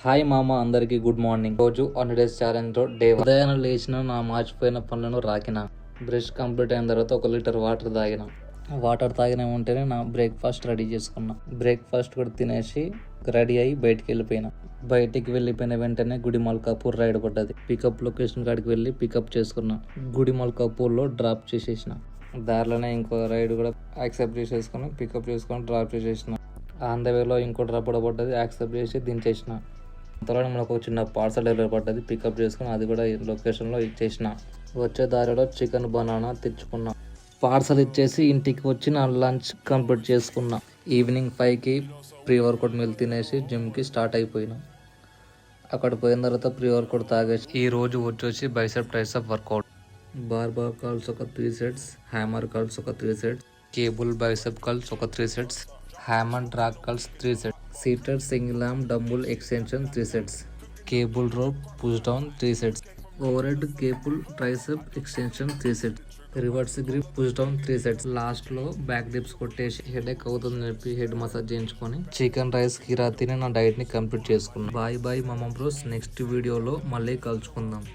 Hi మామ, అందరికీ good morning. రోజు 100 డేస్ ఛాలెంజ్లో డే ఉదయాన్నే లేచిన నా మార్చిపోయిన పనులను రాకిన. బ్రష్ కంప్లీట్ అయిన తర్వాత 1 లీటర్ వాటర్ తాగిన. వాటర్ తాగిన వెంటనే నా బ్రేక్ఫాస్ట్ రెడీ చేసుకున్నా. బ్రేక్ఫాస్ట్ కూడా తినేసి రెడీ అయ్యి బయటికి వెళ్ళిపోయినా. బయటికి వెళ్ళిపోయిన వెంటనే గుడిమాల్ కపూర్ రైడ్ పడ్డది. పికప్ లొకేషన్ కాడికి వెళ్ళి పికప్ చేసుకున్నా. గుడిమాల్ కపూర్లో డ్రాప్ చేసేసిన. దారిలోనే ఇంకో రైడ్ కూడా యాక్సెప్ట్ చేసేసుకుని పికప్ చేసుకొని డ్రాప్ చేసేసిన. ఆన్ ద వేలో ఇంకో డ్రాప్ కూడా పడ్డది, యాక్సెప్ట్ చేసి దించేసిన. అంతలోనే మనకు ఒక చిన్న పార్సల్ డెలివరీ పడ్డది, పికప్ చేసుకుని అది కూడా లొకేషన్లో ఇచ్చేసిన. వచ్చే దారిలో చికెన్ బనానా తెచ్చుకున్నా. పార్సల్ ఇచ్చేసి ఇంటికి వచ్చి నా లంచ్ కంప్లీట్ చేసుకున్నా. ఈవినింగ్ 5కి ప్రీ వర్కౌట్ మీల్ తినేసి జిమ్కి స్టార్ట్ అయిపోయినా. అక్కడ పోయిన తర్వాత ప్రీ వర్కౌట్ తాగేసి ఈ రోజు వచ్చేసి bicep tricep workout. Barbell curls ఒక 3 సెట్స్, హ్యామర్ కర్ల్స్ ఒక 3 సెట్స్, కేబుల్ బైసెప్ కర్ల్స్ ఒక 3 sets, hammer drag curls 3 sets, seated single arm dumbbell extension 3 sets, cable rope push down 3 sets, over head cable tricep extension 3 sets, reverse grip push down 3 sets. Last లో back dips కొట్టేసి head ఎక్ అవుతుందని చెప్పి head massage చేయించుకొని chicken rice కీరా తిని నా diet ని కంప్లీట్ చేసుకున్నాను. బాయ్ బాయ్ మామా బ్రోస్. నెక్స్ట్ వీడియోలో మళ్ళీ కలుసుకుందాం.